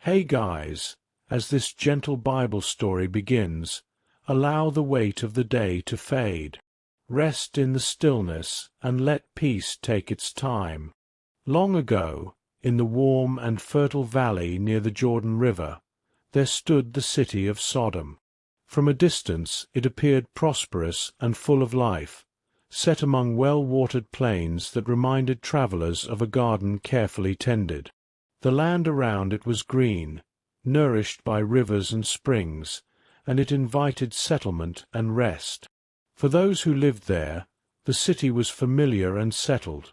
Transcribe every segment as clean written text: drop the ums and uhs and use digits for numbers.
Hey guys, as this gentle Bible story begins, allow the weight of the day to fade. Rest in the stillness and let peace take its time. Long ago, in the warm and fertile valley near the Jordan River, there stood the city of Sodom. From a distance it appeared prosperous and full of life, set among well-watered plains that reminded travelers of a garden carefully tended. The land around it was green, nourished by rivers and springs, and it invited settlement and rest. For those who lived there, the city was familiar and settled,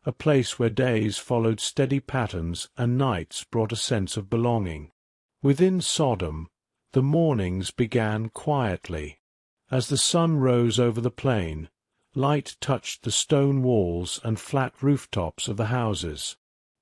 a place where days followed steady patterns and nights brought a sense of belonging. Within Sodom, the mornings began quietly. As the sun rose over the plain, light touched the stone walls and flat rooftops of the houses.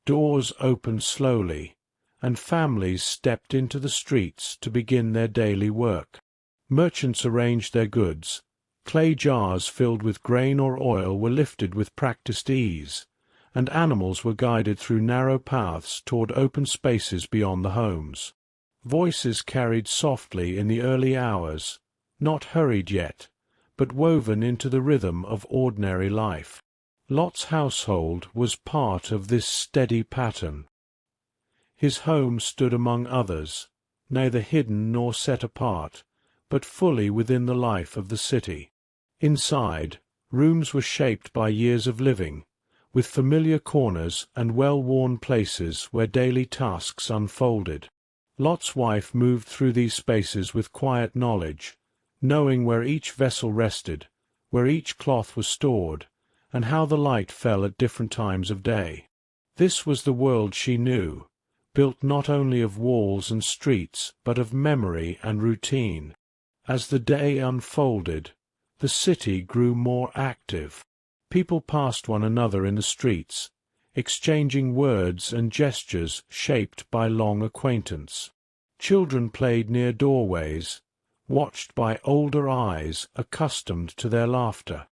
Doors opened slowly, and families stepped into the streets to begin their daily work. Merchants arranged their goods. Clay jars filled with grain or oil were lifted with practiced ease, and animals were guided through narrow paths toward open spaces beyond the homes. Voices carried softly in the early hours, not hurried yet, but woven into the rhythm of ordinary life. Lot's household was part of this steady pattern. His home stood among others, neither hidden nor set apart, but fully within the life of the city. Inside, rooms were shaped by years of living, with familiar corners and well-worn places where daily tasks unfolded. Lot's wife moved through these spaces with quiet knowledge, knowing where each vessel rested, where each cloth was stored, and how the light fell at different times of day. This was the world she knew, built not only of walls and streets, but of memory and routine. As the day unfolded, the city grew more active. People passed one another in the streets, exchanging words and gestures shaped by long acquaintance. Children played near doorways, watched by older eyes accustomed to their laughter.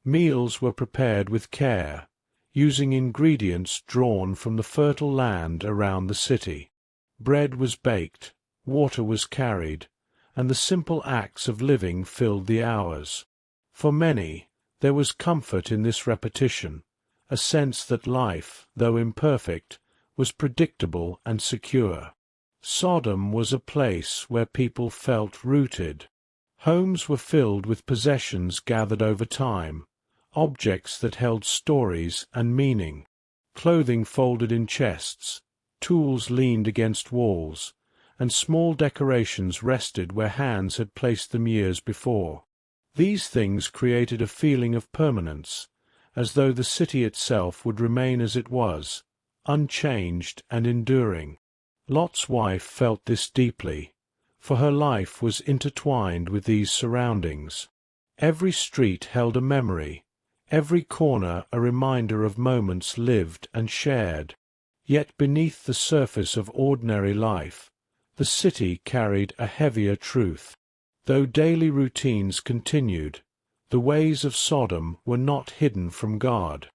Meals were prepared with care, using ingredients drawn from the fertile land around the city. Bread was baked, water was carried, and the simple acts of living filled the hours. For many, there was comfort in this repetition, a sense that life, though imperfect, was predictable and secure. Sodom was a place where people felt rooted. Homes were filled with possessions gathered over time, objects that held stories and meaning. Clothing folded in chests, tools leaned against walls, and small decorations rested where hands had placed them years before. These things created a feeling of permanence, as though the city itself would remain as it was, unchanged and enduring. Lot's wife felt this deeply, for her life was intertwined with these surroundings. Every street held a memory, every corner a reminder of moments lived and shared. Yet beneath the surface of ordinary life, the city carried a heavier truth. Though daily routines continued, the ways of Sodom were not hidden from God.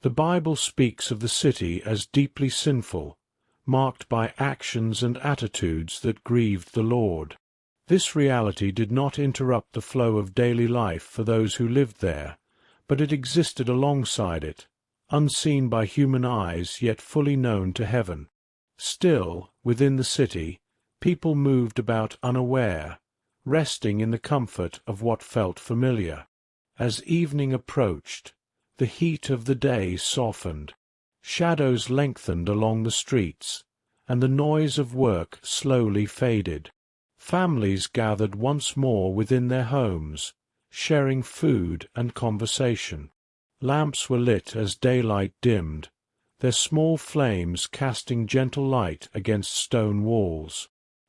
The Bible speaks of the city as deeply sinful, marked by actions and attitudes that grieved the Lord. This reality did not interrupt the flow of daily life for those who lived there, but it existed alongside it, unseen by human eyes yet fully known to heaven. Still, within the city, people moved about unaware, resting in the comfort of what felt familiar. As evening approached, the heat of the day softened. Shadows lengthened along the streets, and the noise of work slowly faded. Families gathered once more within their homes, sharing food and conversation. Lamps were lit as daylight dimmed, their small flames casting gentle light against stone walls.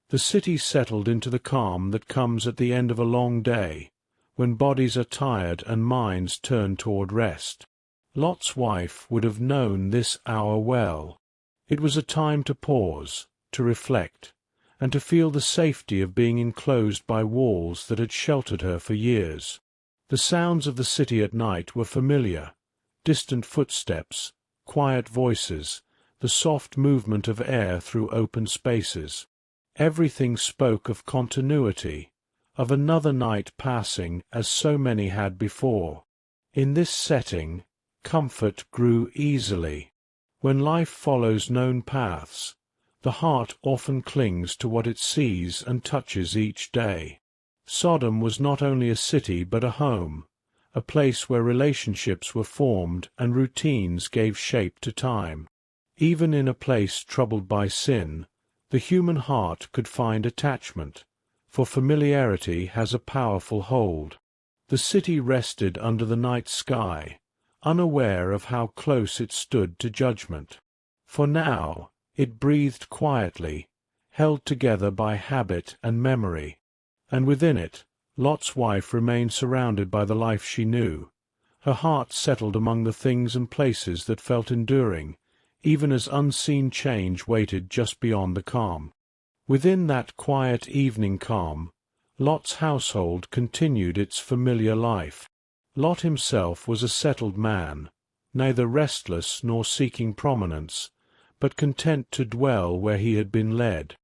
The city settled into the calm that comes at the end of a long day, when bodies are tired and minds turn toward rest. Lot's wife would have known this hour well. It was a time to pause, to reflect, and to feel the safety of being enclosed by walls that had sheltered her for years. The sounds of the city at night were familiar, distant footsteps, quiet voices, the soft movement of air through open spaces. Everything spoke of continuity, of another night passing as so many had before. In this setting, comfort grew easily. When life follows known paths, the heart often clings to what it sees and touches each day. Sodom was not only a city but a home, a place where relationships were formed and routines gave shape to time. Even in a place troubled by sin, the human heart could find attachment, for familiarity has a powerful hold. The city rested under the night sky, unaware of how close it stood to judgment. For now, it breathed quietly, held together by habit and memory. And within it, Lot's wife remained surrounded by the life she knew. Her heart settled among the things and places that felt enduring, even as unseen change waited just beyond the calm. Within that quiet evening calm, Lot's household continued its familiar life. Lot himself was a settled man, neither restless nor seeking prominence, but content to dwell where he had been led.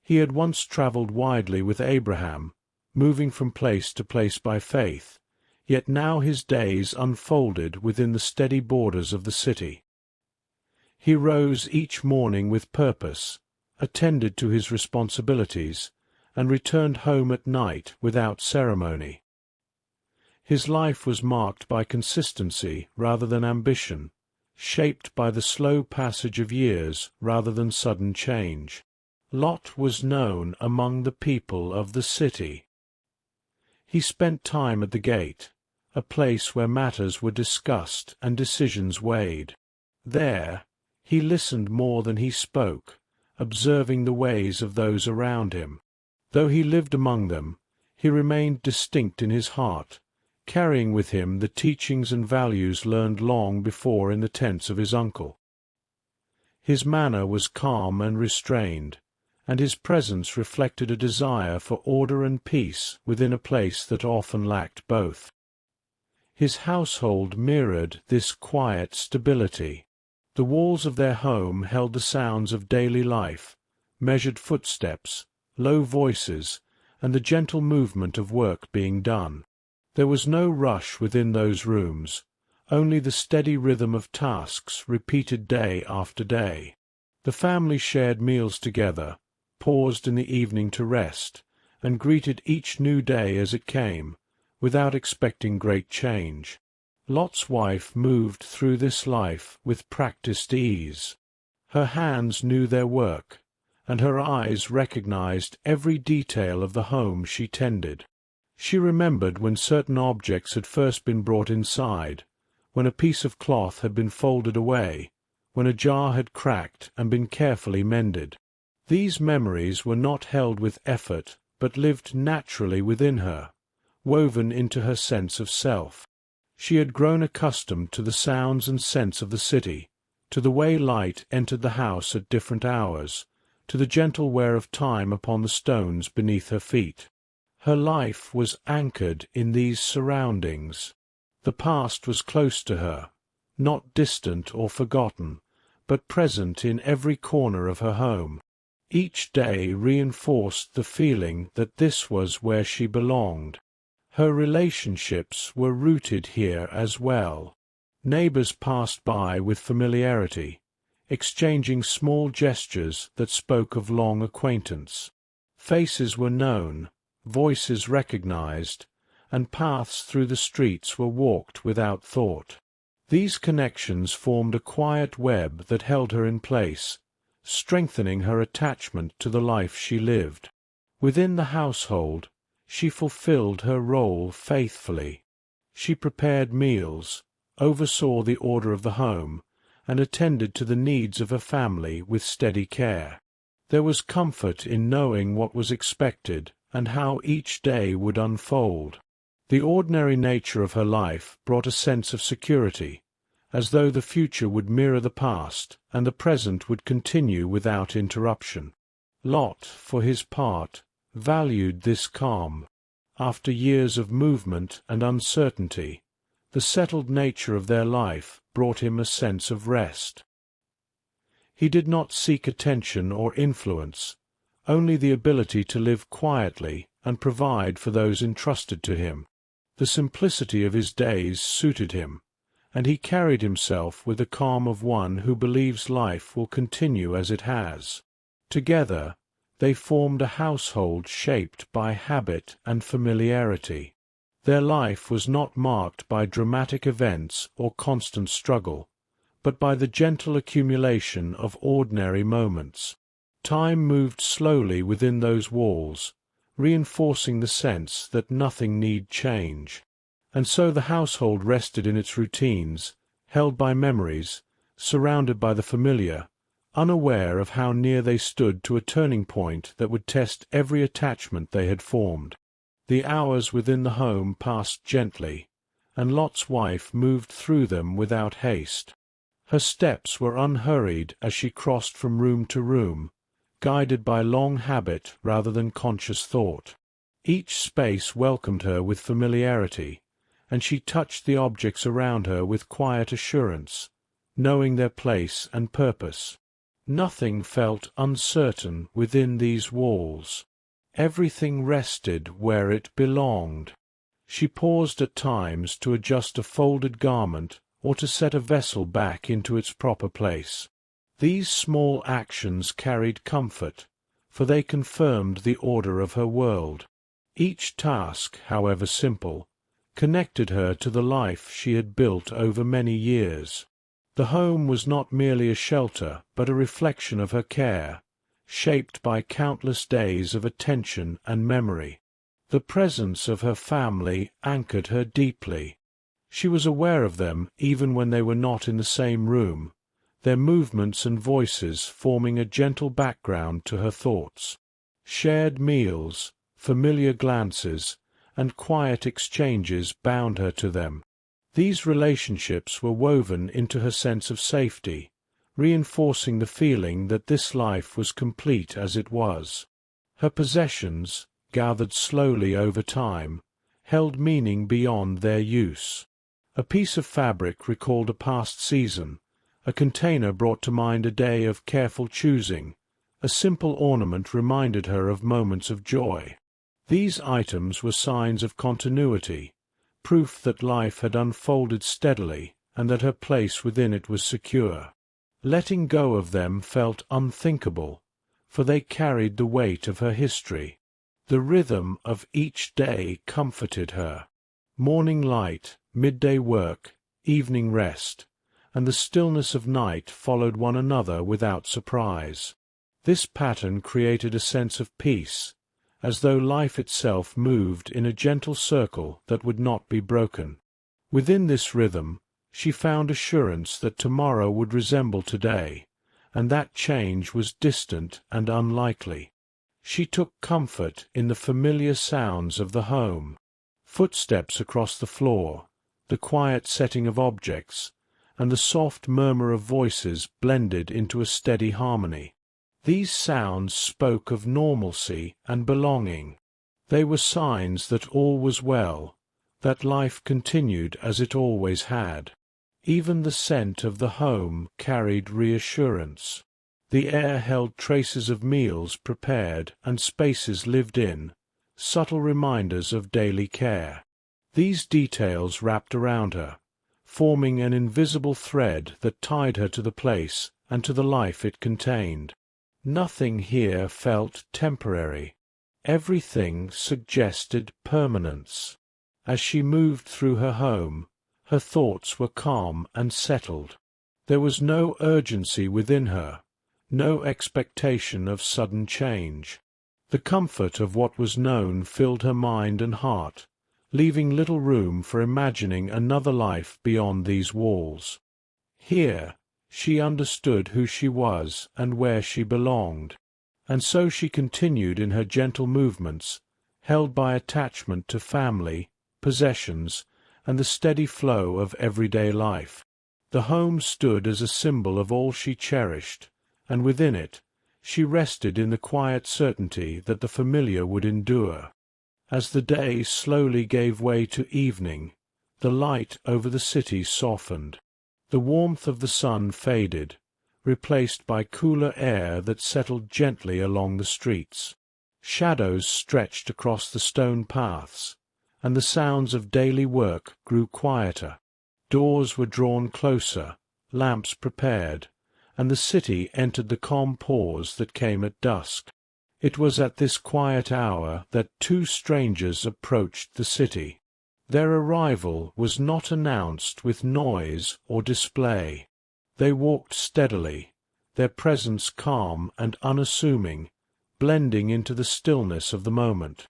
He had once travelled widely with Abraham, moving from place to place by faith, yet now his days unfolded within the steady borders of the city. He rose each morning with purpose, attended to his responsibilities, and returned home at night without ceremony. His life was marked by consistency rather than ambition, shaped by the slow passage of years rather than sudden change. Lot was known among the people of the city. He spent time at the gate, a place where matters were discussed and decisions weighed. There, he listened more than he spoke, observing the ways of those around him. Though he lived among them, he remained distinct in his heart, carrying with him the teachings and values learned long before in the tents of his uncle. His manner was calm and restrained, and his presence reflected a desire for order and peace within a place that often lacked both. His household mirrored this quiet stability. The walls of their home held the sounds of daily life, measured footsteps, low voices, and the gentle movement of work being done. There was no rush within those rooms, only the steady rhythm of tasks repeated day after day. The family shared meals together, paused in the evening to rest, and greeted each new day as it came, without expecting great change. Lot's wife moved through this life with practiced ease. Her hands knew their work, and her eyes recognized every detail of the home she tended. She remembered when certain objects had first been brought inside, when a piece of cloth had been folded away, when a jar had cracked and been carefully mended. These memories were not held with effort, but lived naturally within her, woven into her sense of self. She had grown accustomed to the sounds and scents of the city, to the way light entered the house at different hours, to the gentle wear of time upon the stones beneath her feet. Her life was anchored in these surroundings. The past was close to her, not distant or forgotten, but present in every corner of her home. Each day reinforced the feeling that this was where she belonged. Her relationships were rooted here as well. Neighbors passed by with familiarity, exchanging small gestures that spoke of long acquaintance. Faces were known, voices recognized, and paths through the streets were walked without thought. These connections formed a quiet web that held her in place, strengthening her attachment to the life she lived. Within the household, she fulfilled her role faithfully. She prepared meals, oversaw the order of the home, and attended to the needs of her family with steady care. There was comfort in knowing what was expected and how each day would unfold. The ordinary nature of her life brought a sense of security, as though the future would mirror the past and the present would continue without interruption. Lot, for his part, valued this calm. After years of movement and uncertainty, the settled nature of their life brought him a sense of rest. He did not seek attention or influence, only the ability to live quietly and provide for those entrusted to him. The simplicity of his days suited him, and he carried himself with the calm of one who believes life will continue as it has. Together, they formed a household shaped by habit and familiarity. Their life was not marked by dramatic events or constant struggle, but by the gentle accumulation of ordinary moments. Time moved slowly within those walls, reinforcing the sense that nothing need change. And so the household rested in its routines, held by memories, surrounded by the familiar, unaware of how near they stood to a turning point that would test every attachment they had formed. The hours within the home passed gently, and Lot's wife moved through them without haste. Her steps were unhurried as she crossed from room to room, guided by long habit rather than conscious thought. Each space welcomed her with familiarity, and she touched the objects around her with quiet assurance, knowing their place and purpose. Nothing felt uncertain within these walls. Everything rested where it belonged. She paused at times to adjust a folded garment or to set a vessel back into its proper place. These small actions carried comfort, for they confirmed the order of her world. Each task, however simple, connected her to the life she had built over many years. The home was not merely a shelter, but a reflection of her care, shaped by countless days of attention and memory. The presence of her family anchored her deeply. She was aware of them even when they were not in the same room, their movements and voices forming a gentle background to her thoughts. Shared meals, familiar glances, and quiet exchanges bound her to them. These relationships were woven into her sense of safety, reinforcing the feeling that this life was complete as it was. Her possessions, gathered slowly over time, held meaning beyond their use. A piece of fabric recalled a past season, a container brought to mind a day of careful choosing, a simple ornament reminded her of moments of joy. These items were signs of continuity, proof that life had unfolded steadily and that her place within it was secure. Letting go of them felt unthinkable, for they carried the weight of her history. The rhythm of each day comforted her. Morning light, midday work, evening rest, and the stillness of night followed one another without surprise. This pattern created a sense of peace, as though life itself moved in a gentle circle that would not be broken. Within this rhythm, she found assurance that tomorrow would resemble today, and that change was distant and unlikely. She took comfort in the familiar sounds of the home. Footsteps across the floor, the quiet setting of objects, and the soft murmur of voices blended into a steady harmony. These sounds spoke of normalcy and belonging. They were signs that all was well, that life continued as it always had. Even the scent of the home carried reassurance. The air held traces of meals prepared and spaces lived in, subtle reminders of daily care. These details wrapped around her, forming an invisible thread that tied her to the place and to the life it contained. Nothing here felt temporary. Everything suggested permanence. As she moved through her home, her thoughts were calm and settled. There was no urgency within her, no expectation of sudden change. The comfort of what was known filled her mind and heart, leaving little room for imagining another life beyond these walls. Here, she understood who she was and where she belonged, and so she continued in her gentle movements, held by attachment to family, possessions, and the steady flow of everyday life. The home stood as a symbol of all she cherished, and within it, she rested in the quiet certainty that the familiar would endure. As the day slowly gave way to evening, the light over the city softened. The warmth of the sun faded, replaced by cooler air that settled gently along the streets. Shadows stretched across the stone paths, and the sounds of daily work grew quieter. Doors were drawn closer, lamps prepared, and the city entered the calm pause that came at dusk. It was at this quiet hour that two strangers approached the city. Their arrival was not announced with noise or display. They walked steadily, their presence calm and unassuming, blending into the stillness of the moment.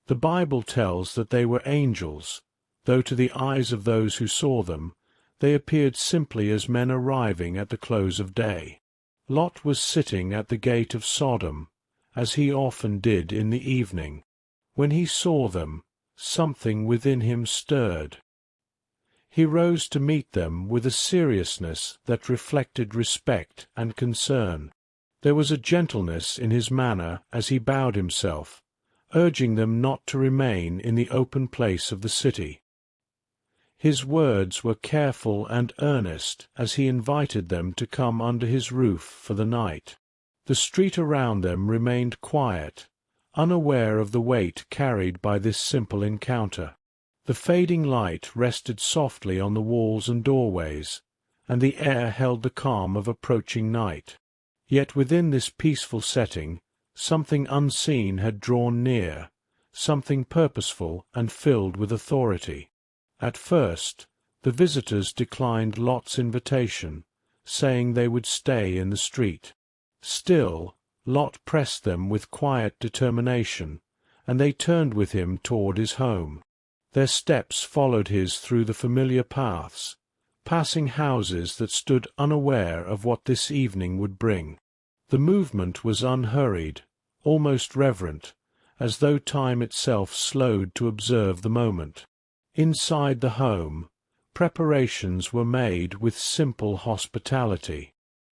The Bible tells that they were angels, though to the eyes of those who saw them, they appeared simply as men arriving at the close of day. Lot was sitting at the gate of Sodom, as he often did in the evening. When he saw them, something within him stirred. He rose to meet them with a seriousness that reflected respect and concern. There was a gentleness in his manner as he bowed himself, urging them not to remain in the open place of the city. His words were careful and earnest as he invited them to come under his roof for the night. The street around them remained quiet, unaware of the weight carried by this simple encounter. The fading light rested softly on the walls and doorways, and the air held the calm of approaching night. Yet within this peaceful setting, something unseen had drawn near, something purposeful and filled with authority. At first, the visitors declined Lot's invitation, saying they would stay in the street. Still, Lot pressed them with quiet determination, and they turned with him toward his home. Their steps followed his through the familiar paths, passing houses that stood unaware of what this evening would bring. The movement was unhurried, almost reverent, as though time itself slowed to observe the moment. Inside the home, preparations were made with simple hospitality.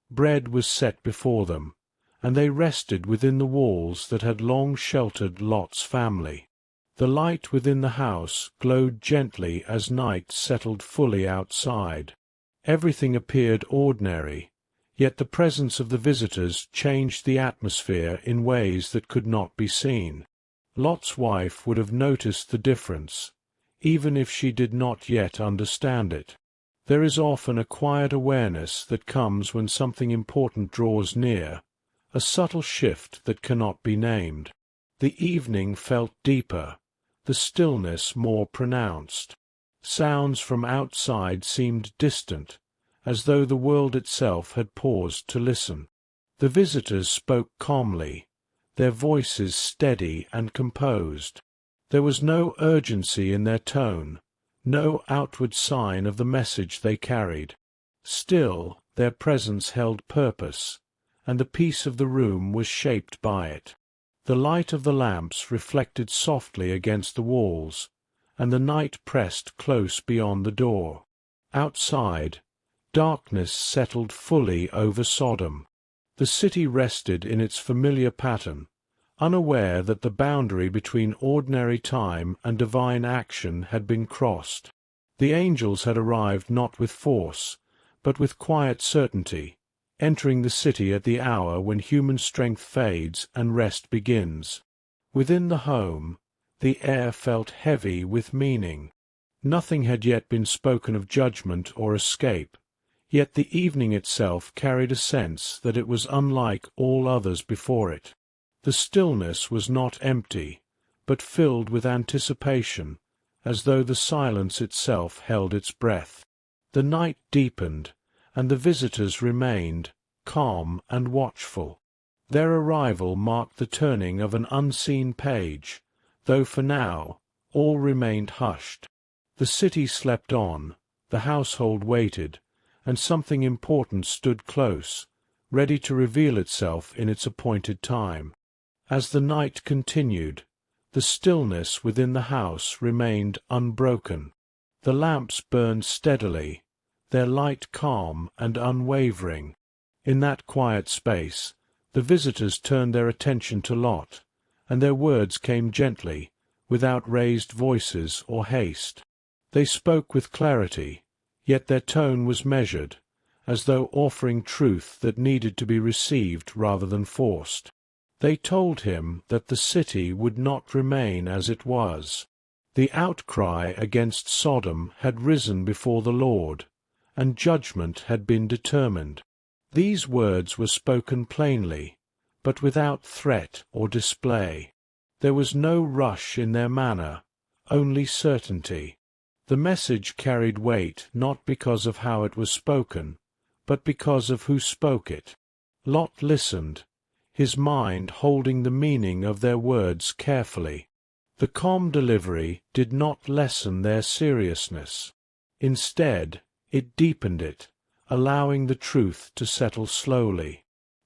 Bread was set before them, and they rested within the walls that had long sheltered Lot's family. The light within the house glowed gently as night settled fully outside. Everything appeared ordinary, yet the presence of the visitors changed the atmosphere in ways that could not be seen. Lot's wife would have noticed the difference, even if she did not yet understand it. There is often a quiet awareness that comes when something important draws near, a subtle shift that cannot be named. The evening felt deeper, the stillness more pronounced. Sounds from outside seemed distant, as though the world itself had paused to listen. The visitors spoke calmly, their voices steady and composed. There was no urgency in their tone, no outward sign of the message they carried. Still, their presence held purpose, and the peace of the room was shaped by it. The light of the lamps reflected softly against the walls, and the night pressed close beyond the door. Outside, darkness settled fully over Sodom. The city rested in its familiar pattern, unaware that the boundary between ordinary time and divine action had been crossed. The angels had arrived not with force, but with quiet certainty, entering the city at the hour when human strength fades and rest begins. Within the home, the air felt heavy with meaning. Nothing had yet been spoken of judgment or escape, yet the evening itself carried a sense that it was unlike all others before it. The stillness was not empty, but filled with anticipation, as though the silence itself held its breath. The night deepened, and the visitors remained, calm and watchful. Their arrival marked the turning of an unseen page, though for now all remained hushed. The city slept on, the household waited, and something important stood close, ready to reveal itself in its appointed time. As the night continued, the stillness within the house remained unbroken. The lamps burned steadily, their light calm and unwavering. In that quiet space, the visitors turned their attention to Lot, and their words came gently, without raised voices or haste. They spoke with clarity, yet their tone was measured, as though offering truth that needed to be received rather than forced. They told him that the city would not remain as it was. The outcry against Sodom had risen before the Lord, and judgment had been determined. These words were spoken plainly, but without threat or display. There was no rush in their manner, only certainty. The message carried weight not because of how it was spoken, but because of who spoke it. Lot listened, his mind holding the meaning of their words carefully. The calm delivery did not lessen their seriousness. Instead, it deepened it, allowing the truth to settle slowly.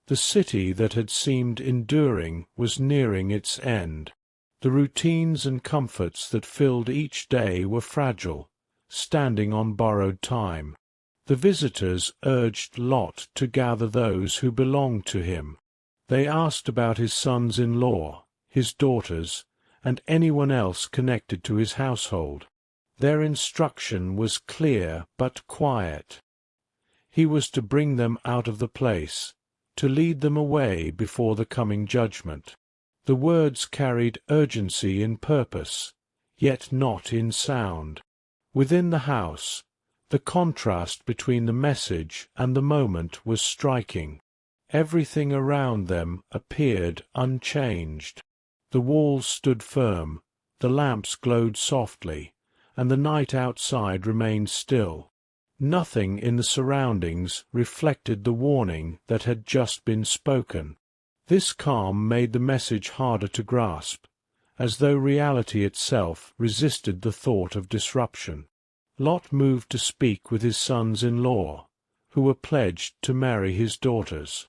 The city that had seemed enduring was nearing its end. The routines and comforts that filled each day were fragile, standing on borrowed time. The visitors urged Lot to gather those who belonged to him. They asked about his sons-in-law, his daughters, and anyone else connected to his household. Their instruction was clear but quiet. He was to bring them out of the place, to lead them away before the coming judgment. The words carried urgency in purpose, yet not in sound. Within the house, the contrast between the message and the moment was striking. Everything around them appeared unchanged. The walls stood firm, the lamps glowed softly, and the night outside remained still. Nothing in the surroundings reflected the warning that had just been spoken. This calm made the message harder to grasp, as though reality itself resisted the thought of disruption. Lot moved to speak with his sons-in-law, who were pledged to marry his daughters.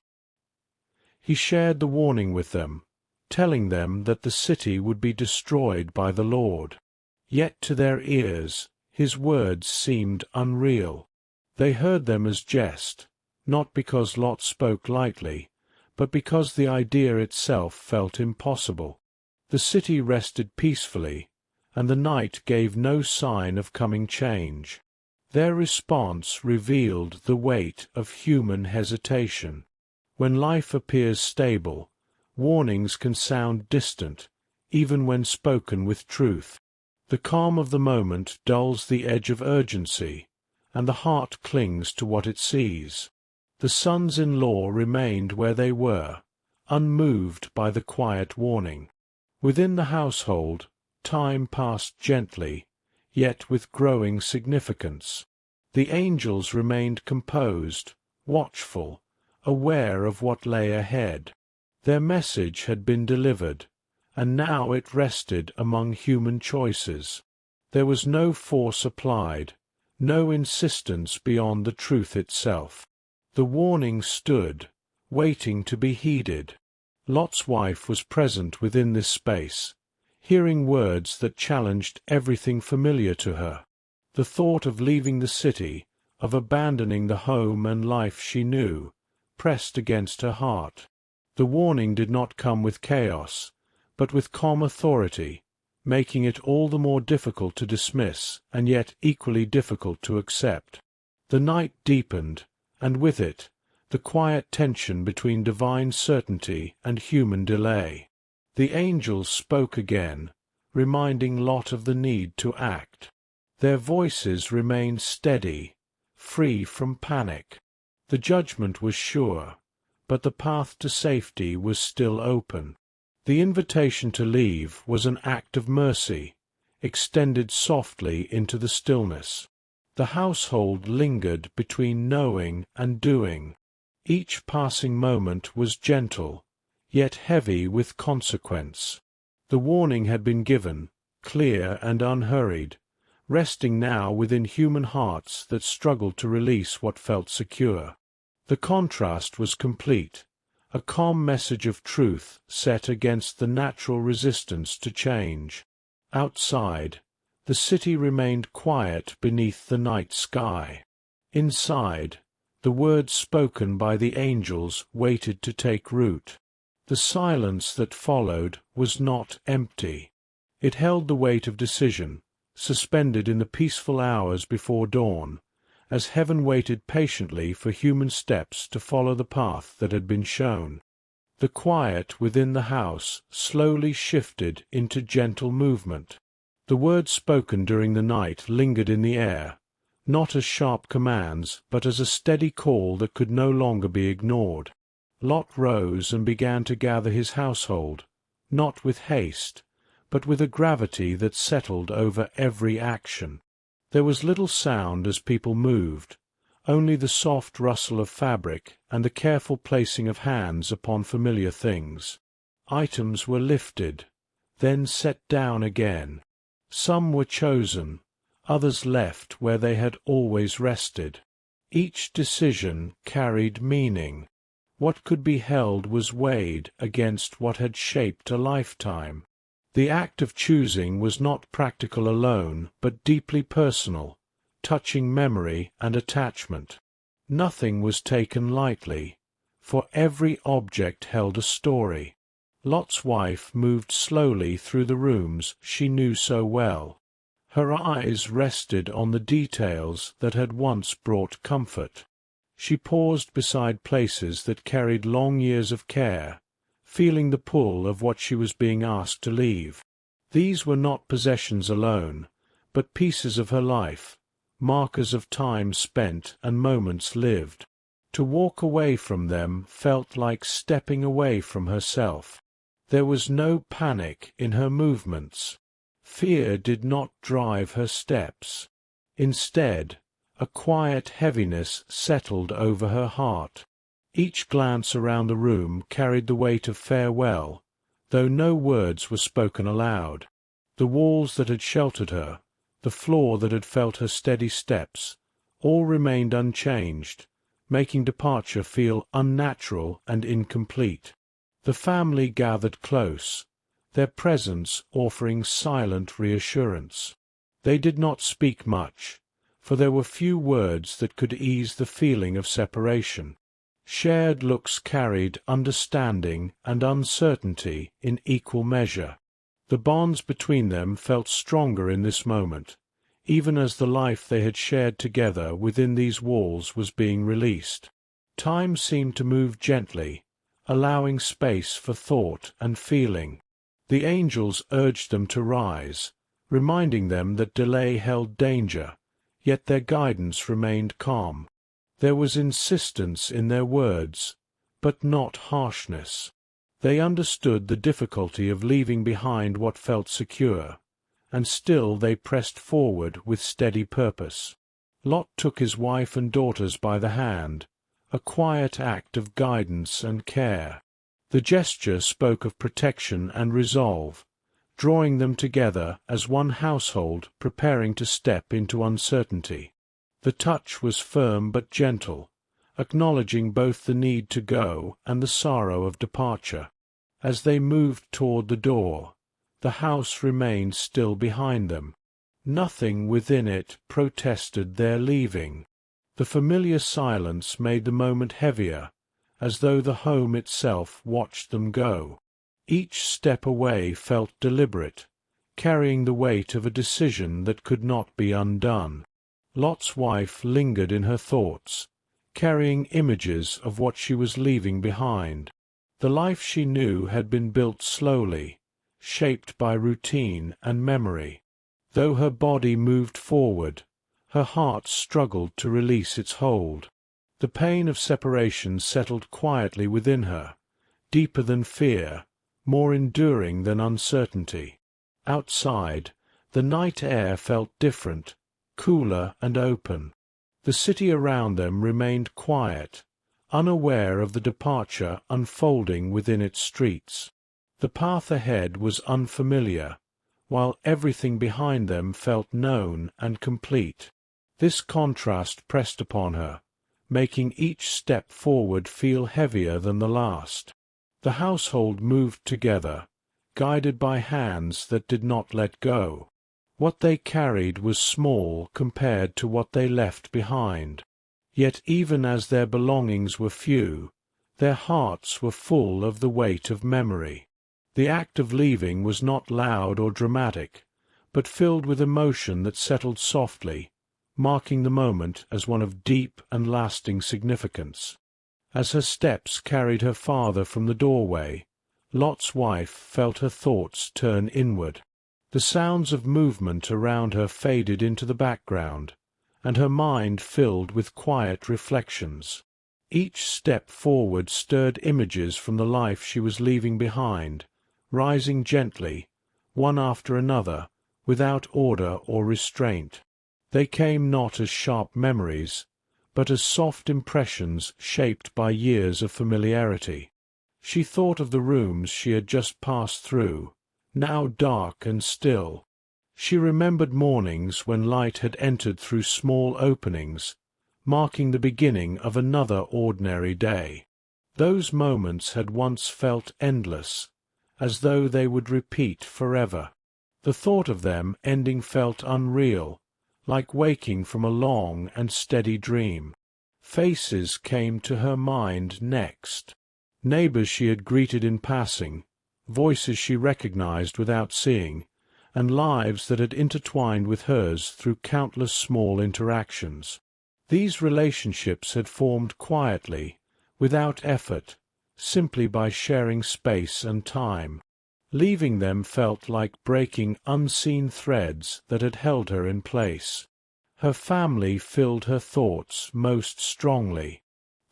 He shared the warning with them, telling them that the city would be destroyed by the Lord. Yet to their ears his words seemed unreal. They heard them as jest, not because Lot spoke lightly, but because the idea itself felt impossible. The city rested peacefully, and the night gave no sign of coming change. Their response revealed the weight of human hesitation. When life appears stable, warnings can sound distant, even when spoken with truth. The calm of the moment dulls the edge of urgency, and the heart clings to what it sees. The sons-in-law remained where they were, unmoved by the quiet warning. Within the household, time passed gently, yet with growing significance. The angels remained composed, watchful, aware of what lay ahead. Their message had been delivered, and now it rested among human choices. There was no force applied, no insistence beyond the truth itself. The warning stood, waiting to be heeded. Lot's wife was present within this space, hearing words that challenged everything familiar to her. The thought of leaving the city, of abandoning the home and life she knew, pressed against her heart. The warning did not come with chaos, but with calm authority, making it all the more difficult to dismiss, and yet equally difficult to accept. The night deepened, and with it, the quiet tension between divine certainty and human delay. The angels spoke again, reminding Lot of the need to act. Their voices remained steady, free from panic. The judgment was sure, but the path to safety was still open. The invitation to leave was an act of mercy, extended softly into the stillness. The household lingered between knowing and doing. Each passing moment was gentle, yet heavy with consequence. The warning had been given, clear and unhurried, resting now within human hearts that struggled to release what felt secure. The contrast was complete, a calm message of truth set against the natural resistance to change. Outside, the city remained quiet beneath the night sky. Inside, the words spoken by the angels waited to take root. The silence that followed was not empty. It held the weight of decision, suspended in the peaceful hours before dawn, as heaven waited patiently for human steps to follow the path that had been shown. The quiet within the house slowly shifted into gentle movement. The words spoken during the night lingered in the air, not as sharp commands, but as a steady call that could no longer be ignored. Lot rose and began to gather his household, not with haste, but with a gravity that settled over every action. There was little sound as people moved, only the soft rustle of fabric and the careful placing of hands upon familiar things. Items were lifted, then set down again. Some were chosen, others left where they had always rested. Each decision carried meaning. What could be held was weighed against what had shaped a lifetime. The act of choosing was not practical alone, but deeply personal, touching memory and attachment. Nothing was taken lightly, for every object held a story. Lot's wife moved slowly through the rooms she knew so well. Her eyes rested on the details that had once brought comfort. She paused beside places that carried long years of care, feeling the pull of what she was being asked to leave. These were not possessions alone, but pieces of her life, markers of time spent and moments lived. To walk away from them felt like stepping away from herself. There was no panic in her movements. Fear did not drive her steps. Instead, a quiet heaviness settled over her heart. Each glance around the room carried the weight of farewell, though no words were spoken aloud. The walls that had sheltered her, the floor that had felt her steady steps, all remained unchanged, making departure feel unnatural and incomplete. The family gathered close, their presence offering silent reassurance. They did not speak much, for there were few words that could ease the feeling of separation. Shared looks carried understanding and uncertainty in equal measure. The bonds between them felt stronger in this moment, even as the life they had shared together within these walls was being released. Time seemed to move gently, allowing space for thought and feeling. The angels urged them to rise, reminding them that delay held danger, yet their guidance remained calm. There was insistence in their words, but not harshness. They understood the difficulty of leaving behind what felt secure, and still they pressed forward with steady purpose. Lot took his wife and daughters by the hand, a quiet act of guidance and care. The gesture spoke of protection and resolve, drawing them together as one household preparing to step into uncertainty. The touch was firm but gentle, acknowledging both the need to go and the sorrow of departure. As they moved toward the door, the house remained still behind them. Nothing within it protested their leaving. The familiar silence made the moment heavier, as though the home itself watched them go. Each step away felt deliberate, carrying the weight of a decision that could not be undone. Lot's wife lingered in her thoughts, carrying images of what she was leaving behind. The life she knew had been built slowly, shaped by routine and memory. Though her body moved forward, her heart struggled to release its hold. The pain of separation settled quietly within her, deeper than fear, more enduring than uncertainty. Outside, the night air felt different, cooler and open. The city around them remained quiet, unaware of the departure unfolding within its streets. The path ahead was unfamiliar, while everything behind them felt known and complete. This contrast pressed upon her, making each step forward feel heavier than the last. The household moved together, guided by hands that did not let go. What they carried was small compared to what they left behind. Yet even as their belongings were few, their hearts were full of the weight of memory. The act of leaving was not loud or dramatic, but filled with emotion that settled softly, marking the moment as one of deep and lasting significance. As her steps carried her farther from the doorway, Lot's wife felt her thoughts turn inward. The sounds of movement around her faded into the background, and her mind filled with quiet reflections. Each step forward stirred images from the life she was leaving behind, rising gently, one after another, without order or restraint. They came not as sharp memories, but as soft impressions shaped by years of familiarity. She thought of the rooms she had just passed through, now dark and still. She remembered mornings when light had entered through small openings, marking the beginning of another ordinary day. Those moments had once felt endless, as though they would repeat forever. The thought of them ending felt unreal, like waking from a long and steady dream. Faces came to her mind next. Neighbors she had greeted in passing, voices she recognized without seeing, and lives that had intertwined with hers through countless small interactions. These relationships had formed quietly, without effort, simply by sharing space and time. Leaving them felt like breaking unseen threads that had held her in place. Her family filled her thoughts most strongly.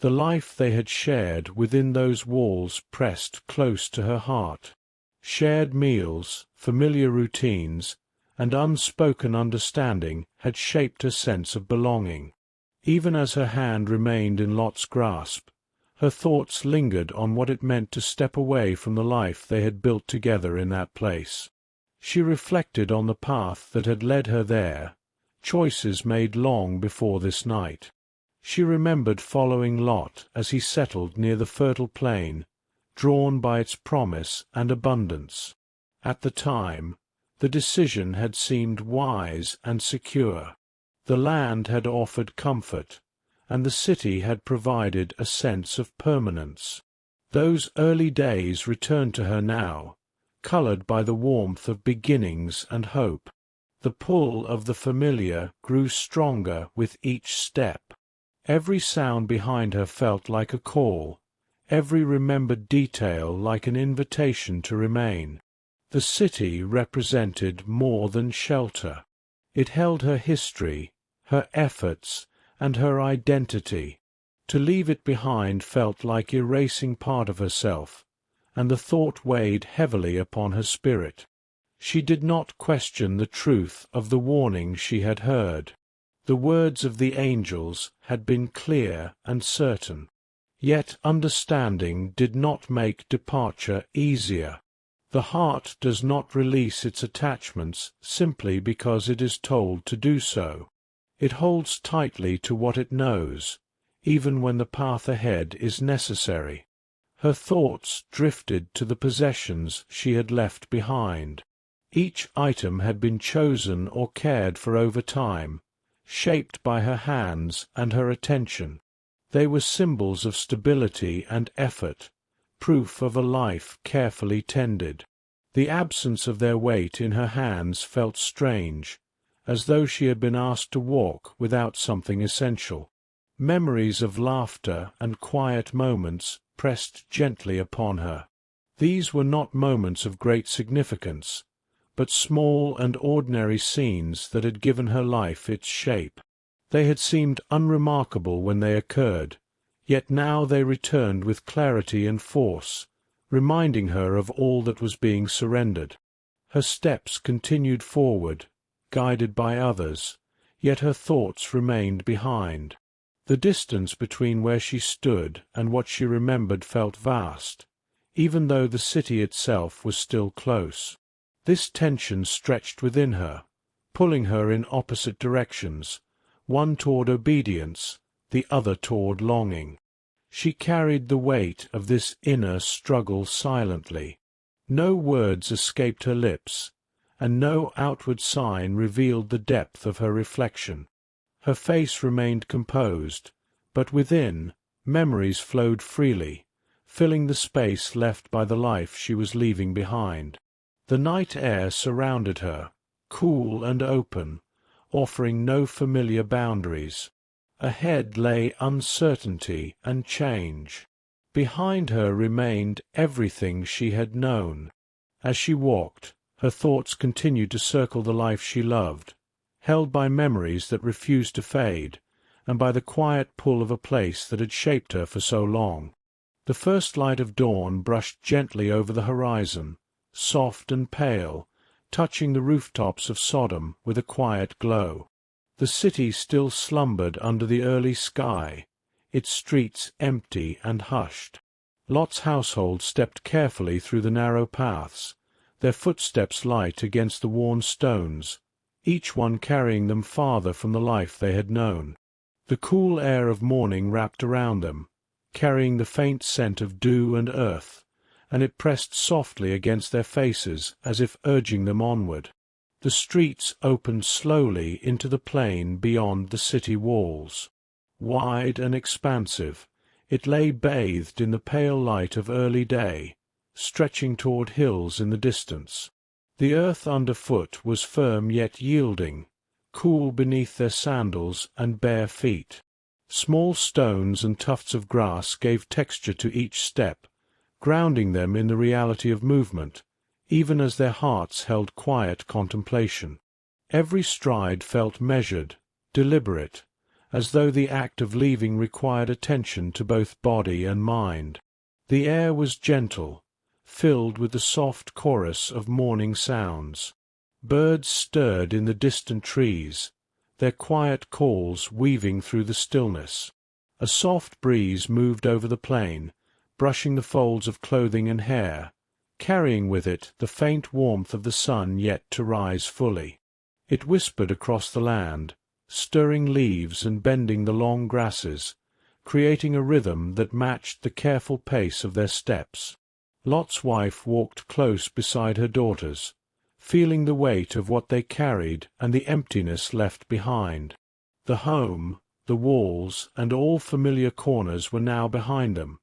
The life they had shared within those walls pressed close to her heart. Shared meals, familiar routines, and unspoken understanding had shaped her sense of belonging. Even as her hand remained in Lot's grasp, her thoughts lingered on what it meant to step away from the life they had built together in that place. She reflected on the path that had led her there, choices made long before this night. She remembered following Lot as he settled near the fertile plain, drawn by its promise and abundance. At the time, the decision had seemed wise and secure. The land had offered comfort, and the city had provided a sense of permanence. Those early days returned to her now, colored by the warmth of beginnings and hope. The pull of the familiar grew stronger with each step. Every sound behind her felt like a call, every remembered detail like an invitation to remain. The city represented more than shelter. It held her history, her efforts, and her identity. To leave it behind felt like erasing part of herself, and the thought weighed heavily upon her spirit. She did not question the truth of the warning she had heard. The words of the angels had been clear and certain. Yet understanding did not make departure easier. The heart does not release its attachments simply because it is told to do so. It holds tightly to what it knows, even when the path ahead is necessary. Her thoughts drifted to the possessions she had left behind. Each item had been chosen or cared for over time, shaped by her hands and her attention. They were symbols of stability and effort, proof of a life carefully tended. The absence of their weight in her hands felt strange, as though she had been asked to walk without something essential. Memories of laughter and quiet moments pressed gently upon her. These were not moments of great significance, but small and ordinary scenes that had given her life its shape. They had seemed unremarkable when they occurred, yet now they returned with clarity and force, reminding her of all that was being surrendered. Her steps continued forward, guided by others, yet her thoughts remained behind. The distance between where she stood and what she remembered felt vast, even though the city itself was still close. This tension stretched within her, pulling her in opposite directions, one toward obedience, the other toward longing. She carried the weight of this inner struggle silently. No words escaped her lips, and no outward sign revealed the depth of her reflection. Her face remained composed, but within, memories flowed freely, filling the space left by the life she was leaving behind. The night air surrounded her, cool and open, offering no familiar boundaries. Ahead lay uncertainty and change. Behind her remained everything she had known. As she walked, her thoughts continued to circle the life she loved, held by memories that refused to fade, and by the quiet pull of a place that had shaped her for so long. The first light of dawn brushed gently over the horizon, soft and pale, touching the rooftops of Sodom with a quiet glow. The city still slumbered under the early sky, its streets empty and hushed. Lot's household stepped carefully through the narrow paths, their footsteps light against the worn stones, each one carrying them farther from the life they had known. The cool air of morning wrapped around them, carrying the faint scent of dew and earth, and it pressed softly against their faces as if urging them onward. The streets opened slowly into the plain beyond the city walls. Wide and expansive, it lay bathed in the pale light of early day, stretching toward hills in the distance. The earth underfoot was firm yet yielding, cool beneath their sandals and bare feet. Small stones and tufts of grass gave texture to each step, grounding them in the reality of movement, even as their hearts held quiet contemplation. Every stride felt measured, deliberate, as though the act of leaving required attention to both body and mind. The air was gentle, filled with the soft chorus of morning sounds. Birds stirred in the distant trees, their quiet calls weaving through the stillness. A soft breeze moved over the plain, brushing the folds of clothing and hair, carrying with it the faint warmth of the sun yet to rise fully. It whispered across the land, stirring leaves and bending the long grasses, creating a rhythm that matched the careful pace of their steps. Lot's wife walked close beside her daughters, feeling the weight of what they carried and the emptiness left behind. The home, the walls, and all familiar corners were now behind them,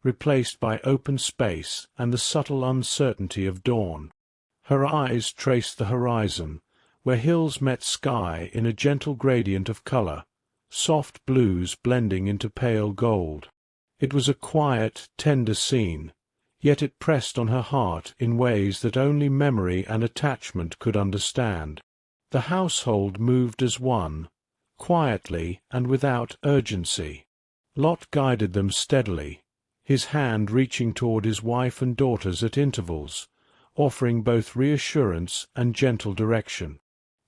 replaced by open space and the subtle uncertainty of dawn. Her eyes traced the horizon, where hills met sky in a gentle gradient of color, soft blues blending into pale gold. It was a quiet, tender scene, yet it pressed on her heart in ways that only memory and attachment could understand. The household moved as one, quietly and without urgency. Lot guided them steadily, his hand reaching toward his wife and daughters at intervals, offering both reassurance and gentle direction.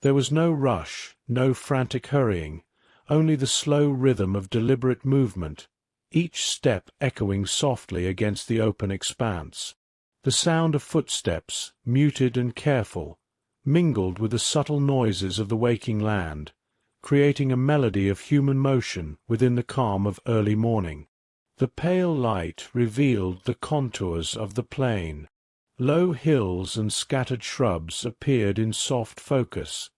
There was no rush, no frantic hurrying, only the slow rhythm of deliberate movement, each step echoing softly against the open expanse. The sound of footsteps, muted and careful, mingled with the subtle noises of the waking land, creating a melody of human motion within the calm of early morning. The pale light revealed the contours of the plain. Low hills and scattered shrubs appeared in soft focus,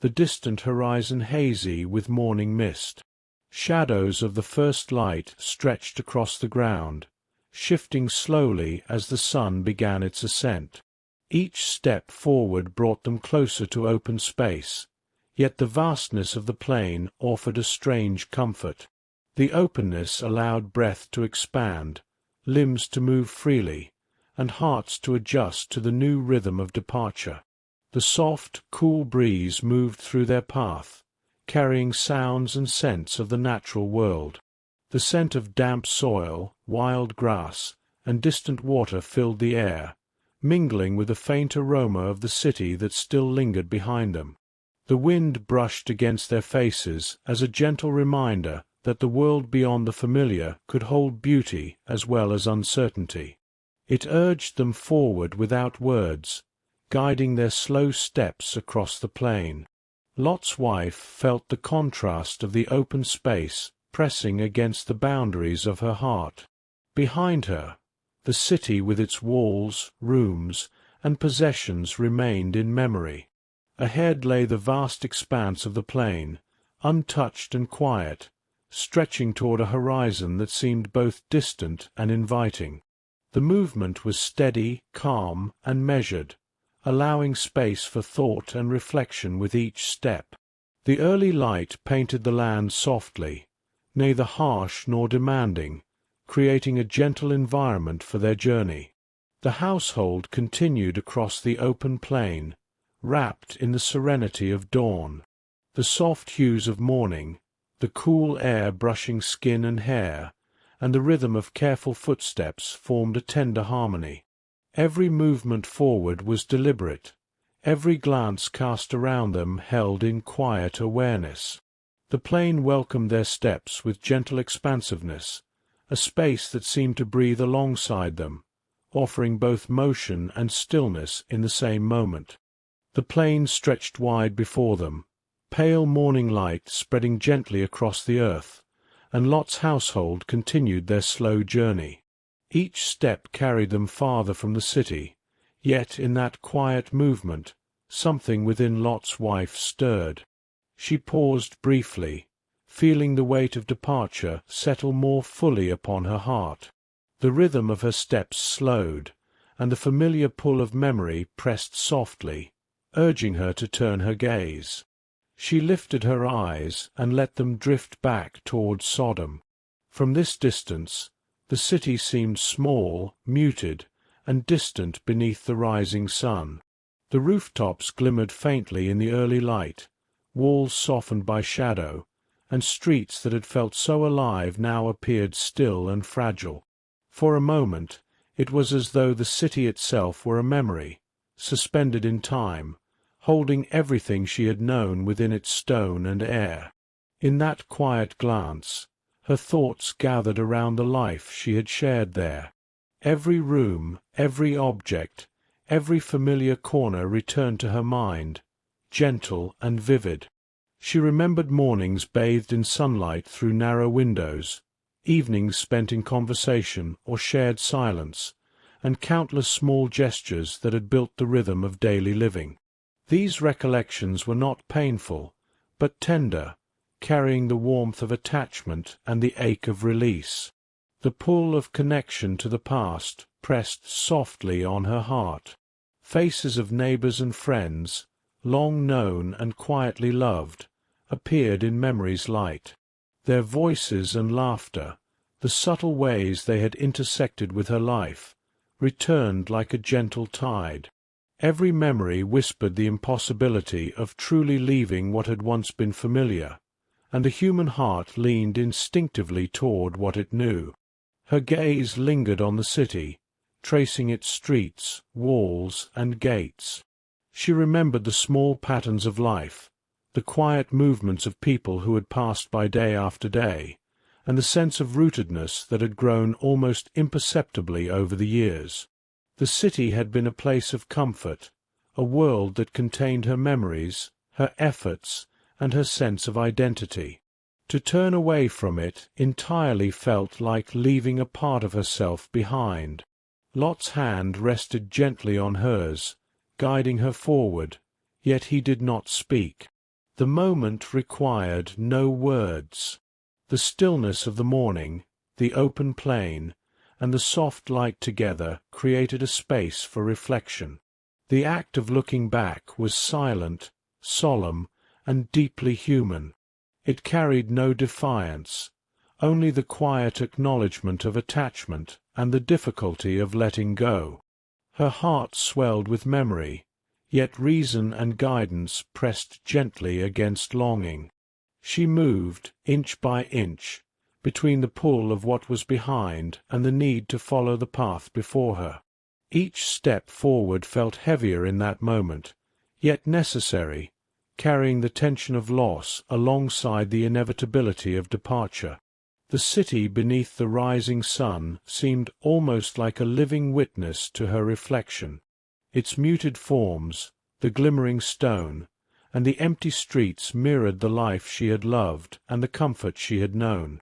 the distant horizon hazy with morning mist. Shadows of the first light stretched across the ground, shifting slowly as the sun began its ascent. Each step forward brought them closer to open space, yet the vastness of the plain offered a strange comfort. The openness allowed breath to expand, limbs to move freely, and hearts to adjust to the new rhythm of departure. The soft, cool breeze moved through their path, carrying sounds and scents of the natural world. The scent of damp soil, wild grass, and distant water filled the air, mingling with the faint aroma of the city that still lingered behind them. The wind brushed against their faces as a gentle reminder that the world beyond the familiar could hold beauty as well as uncertainty. It urged them forward without words, guiding their slow steps across the plain. Lot's wife felt the contrast of the open space pressing against the boundaries of her heart. Behind her, the city with its walls, rooms, and possessions remained in memory. Ahead lay the vast expanse of the plain, untouched and quiet, stretching toward a horizon that seemed both distant and inviting. The movement was steady, calm, and measured, allowing space for thought and reflection with each step. The early light painted the land softly, neither harsh nor demanding, creating a gentle environment for their journey. The household continued across the open plain, wrapped in the serenity of dawn. The soft hues of morning, the cool air brushing skin and hair, and the rhythm of careful footsteps formed a tender harmony. Every movement forward was deliberate, every glance cast around them held in quiet awareness. The plain welcomed their steps with gentle expansiveness, a space that seemed to breathe alongside them, offering both motion and stillness in the same moment. The plain stretched wide before them, pale morning light spreading gently across the earth, and Lot's household continued their slow journey. Each step carried them farther from the city, yet in that quiet movement something within Lot's wife stirred. She paused briefly, feeling the weight of departure settle more fully upon her heart. The rhythm of her steps slowed, and the familiar pull of memory pressed softly, urging her to turn her gaze. She lifted her eyes and let them drift back towards Sodom. From this distance, the city seemed small, muted, and distant beneath the rising sun. The rooftops glimmered faintly in the early light, walls softened by shadow, and streets that had felt so alive now appeared still and fragile. For a moment, it was as though the city itself were a memory, suspended in time, holding everything she had known within its stone and air. In that quiet glance, her thoughts gathered around the life she had shared there. Every room, every object, every familiar corner returned to her mind, gentle and vivid. She remembered mornings bathed in sunlight through narrow windows, evenings spent in conversation or shared silence, and countless small gestures that had built the rhythm of daily living. These recollections were not painful, but tender, carrying the warmth of attachment and the ache of release. The pull of connection to the past pressed softly on her heart. Faces of neighbors and friends, long known and quietly loved, appeared in memory's light. Their voices and laughter, the subtle ways they had intersected with her life, returned like a gentle tide. Every memory whispered the impossibility of truly leaving what had once been familiar, and the human heart leaned instinctively toward what it knew. Her gaze lingered on the city, tracing its streets, walls, and gates. She remembered the small patterns of life, the quiet movements of people who had passed by day after day, and the sense of rootedness that had grown almost imperceptibly over the years. The city had been a place of comfort, a world that contained her memories, her efforts, and her sense of identity. To turn away from it entirely felt like leaving a part of herself behind. Lot's hand rested gently on hers, guiding her forward, yet he did not speak. The moment required no words. The stillness of the morning, the open plain, and the soft light together created a space for reflection. The act of looking back was silent, solemn, and deeply human. It carried no defiance, only the quiet acknowledgment of attachment and the difficulty of letting go. Her heart swelled with memory, yet reason and guidance pressed gently against longing. She moved, inch by inch, between the pull of what was behind and the need to follow the path before her. Each step forward felt heavier in that moment, yet necessary, carrying the tension of loss alongside the inevitability of departure. The city beneath the rising sun seemed almost like a living witness to her reflection. Its muted forms, the glimmering stone, and the empty streets mirrored the life she had loved and the comfort she had known.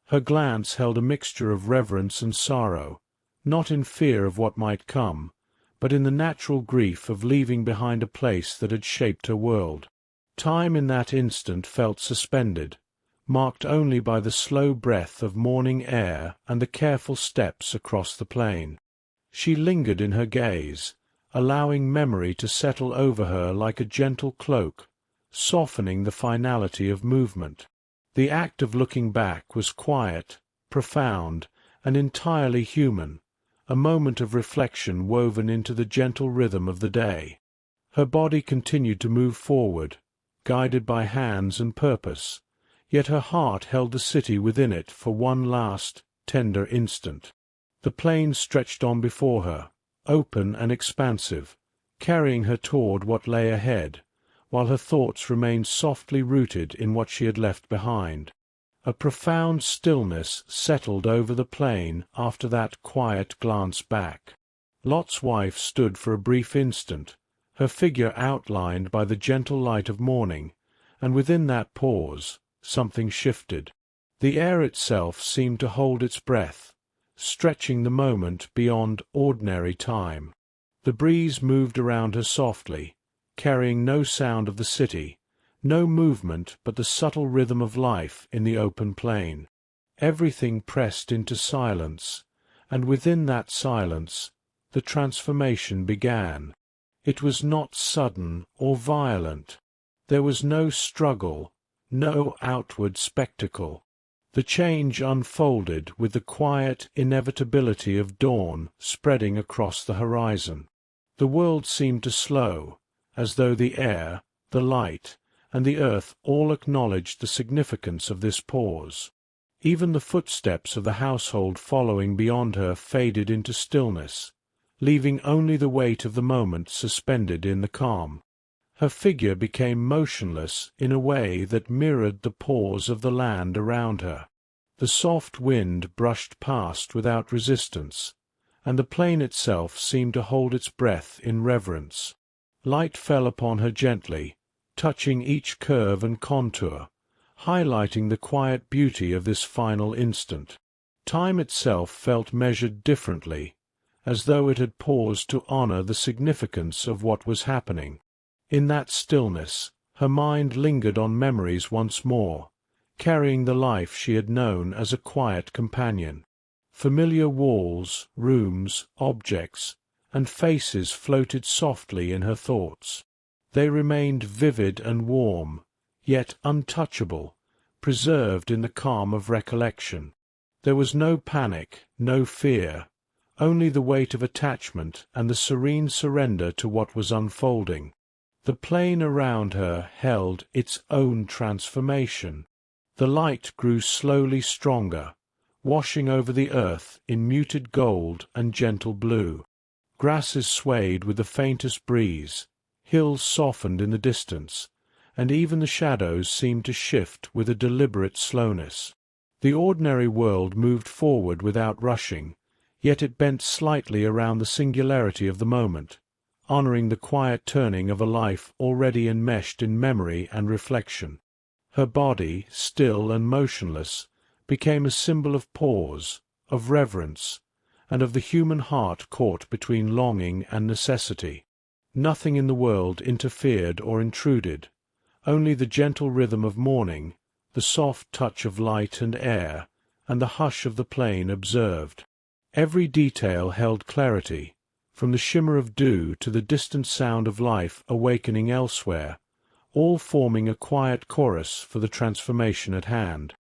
Her glance held a mixture of reverence and sorrow, not in fear of what might come, but in the natural grief of leaving behind a place that had shaped her world. Time in that instant felt suspended, marked only by the slow breath of morning air and the careful steps across the plain. She lingered in her gaze, allowing memory to settle over her like a gentle cloak, softening the finality of movement. The act of looking back was quiet, profound, and entirely human, a moment of reflection woven into the gentle rhythm of the day. Her body continued to move forward, guided by hands and purpose, yet her heart held the city within it for one last, tender instant. The plain stretched on before her, open and expansive, carrying her toward what lay ahead, while her thoughts remained softly rooted in what she had left behind. A profound stillness settled over the plain after that quiet glance back. Lot's wife stood for a brief instant, her figure outlined by the gentle light of morning, and within that pause something shifted. The air itself seemed to hold its breath, stretching the moment beyond ordinary time. The breeze moved around her softly, carrying no sound of the city, no movement but the subtle rhythm of life in the open plain. Everything pressed into silence, and within that silence the transformation began. It was not sudden or violent. There was no struggle, no outward spectacle. The change unfolded with the quiet inevitability of dawn spreading across the horizon. The world seemed to slow, as though the air, the light, and the earth all acknowledged the significance of this pause. Even the footsteps of the household following beyond her faded into stillness, leaving only the weight of the moment suspended in the calm. Her figure became motionless in a way that mirrored the pause of the land around her. The soft wind brushed past without resistance, and the plain itself seemed to hold its breath in reverence. Light fell upon her gently, touching each curve and contour, highlighting the quiet beauty of this final instant. Time itself felt measured differently, as though it had paused to honor the significance of what was happening. In that stillness, her mind lingered on memories once more, carrying the life she had known as a quiet companion. Familiar walls, rooms, objects, and faces floated softly in her thoughts. They remained vivid and warm, yet untouchable, preserved in the calm of recollection. There was no panic, no fear, only the weight of attachment and the serene surrender to what was unfolding. The plain around her held its own transformation. The light grew slowly stronger, washing over the earth in muted gold and gentle blue. Grasses swayed with the faintest breeze, hills softened in the distance, and even the shadows seemed to shift with a deliberate slowness. The ordinary world moved forward without rushing, yet it bent slightly around the singularity of the moment, honoring the quiet turning of a life already enmeshed in memory and reflection. Her body, still and motionless, became a symbol of pause, of reverence, and of the human heart caught between longing and necessity. Nothing in the world interfered or intruded, only the gentle rhythm of morning, the soft touch of light and air, and the hush of the plain observed. Every detail held clarity, from the shimmer of dew to the distant sound of life awakening elsewhere, all forming a quiet chorus for the transformation at hand.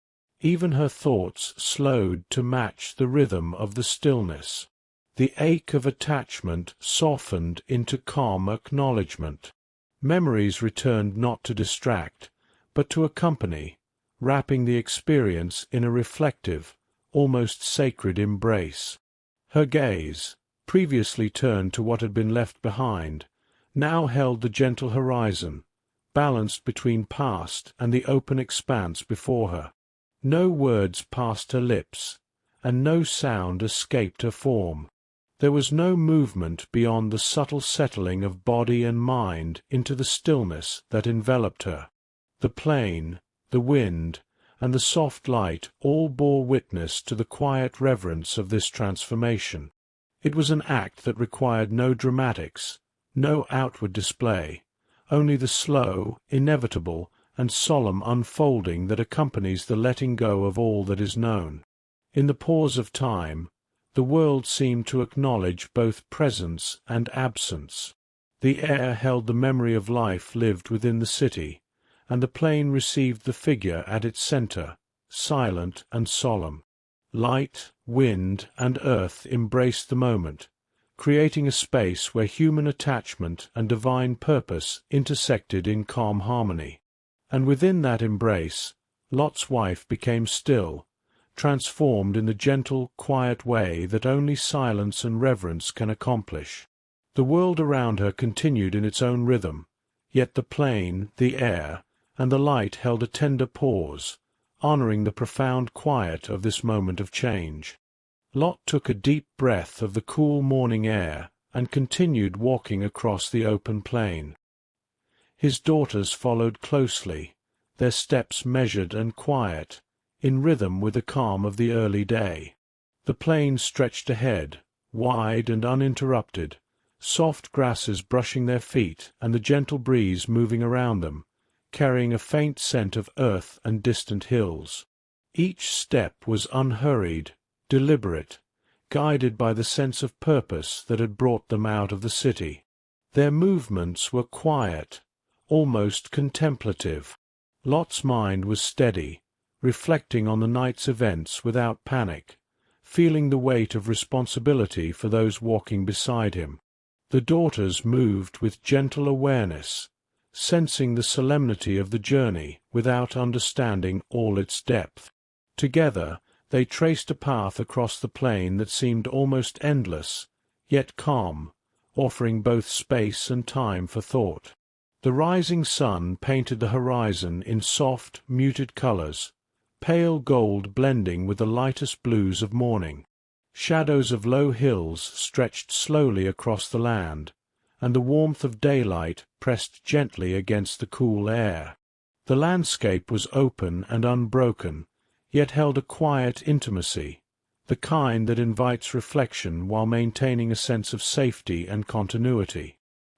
Even her thoughts slowed to match the rhythm of the stillness. The ache of attachment softened into calm acknowledgment. Memories returned not to distract, but to accompany, wrapping the experience in a reflective, almost sacred embrace. Her gaze, previously turned to what had been left behind, now held the gentle horizon, balanced between past and the open expanse before her. No words passed her lips, and no sound escaped her form. There was no movement beyond the subtle settling of body and mind into the stillness that enveloped her. The plain, the wind, and the soft light all bore witness to the quiet reverence of this transformation. It was an act that required no dramatics, no outward display, only the slow, inevitable, and solemn unfolding that accompanies the letting go of all that is known. In the pause of time, the world seemed to acknowledge both presence and absence. The air held the memory of life lived within the city, and the plain received the figure at its center, silent and solemn. Light, wind, and earth embraced the moment, creating a space where human attachment and divine purpose intersected in calm harmony. And within that embrace, Lot's wife became still, transformed in the gentle, quiet way that only silence and reverence can accomplish. The world around her continued in its own rhythm, yet the plain, the air, and the light held a tender pause, honoring the profound quiet of this moment of change. Lot took a deep breath of the cool morning air and continued walking across the open plain. His daughters followed closely, their steps measured and quiet, in rhythm with the calm of the early day. The plain stretched ahead, wide and uninterrupted, soft grasses brushing their feet and the gentle breeze moving around them, carrying a faint scent of earth and distant hills. Each step was unhurried, deliberate, guided by the sense of purpose that had brought them out of the city. Their movements were quiet, almost contemplative. Lot's mind was steady, reflecting on the night's events without panic, feeling the weight of responsibility for those walking beside him. The daughters moved with gentle awareness, sensing the solemnity of the journey without understanding all its depth. Together, they traced a path across the plain that seemed almost endless, yet calm, offering both space and time for thought. The rising sun painted the horizon in soft, muted colors, pale gold blending with the lightest blues of morning. Shadows of low hills stretched slowly across the land, and the warmth of daylight pressed gently against the cool air. The landscape was open and unbroken, yet held a quiet intimacy, the kind that invites reflection while maintaining a sense of safety and continuity.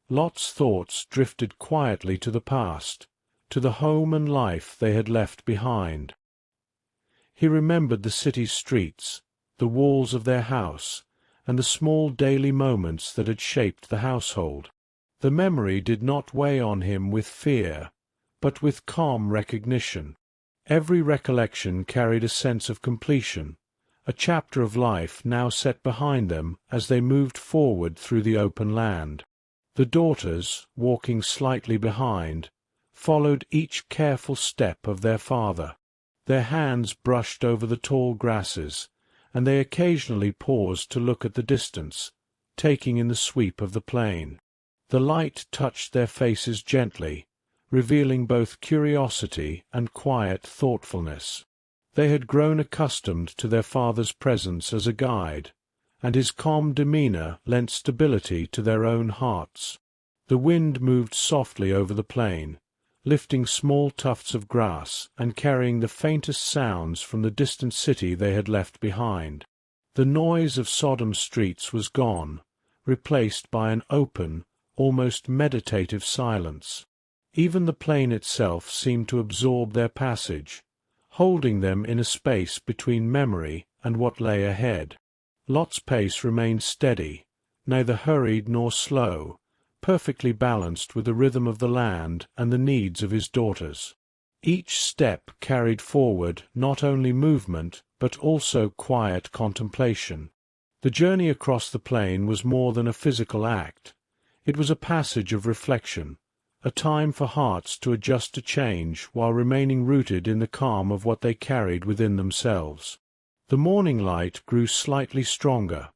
Lot's thoughts drifted quietly to the past, to the home and life they had left behind. He remembered the city's streets, the walls of their house, and the small daily moments that had shaped the household. The memory did not weigh on him with fear, but with calm recognition. Every recollection carried a sense of completion, a chapter of life now set behind them as they moved forward through the open land. The daughters, walking slightly behind, followed each careful step of their father. Their hands brushed over the tall grasses, and they occasionally paused to look at the distance, taking in the sweep of the plain. The light touched their faces gently, revealing both curiosity and quiet thoughtfulness. They had grown accustomed to their father's presence as a guide, and his calm demeanor lent stability to their own hearts. The wind moved softly over the plain, lifting small tufts of grass and carrying the faintest sounds from the distant city they had left behind. The noise of Sodom's streets was gone, replaced by an open, almost meditative silence. Even the plain itself seemed to absorb their passage, holding them in a space between memory and what lay ahead. Lot's pace remained steady, neither hurried nor slow, perfectly balanced with the rhythm of the land and the needs of his daughters. Each step carried forward not only movement, but also quiet contemplation. The journey across the plain was more than a physical act. It was a passage of reflection, a time for hearts to adjust to change while remaining rooted in the calm of what they carried within themselves. The morning light grew slightly stronger,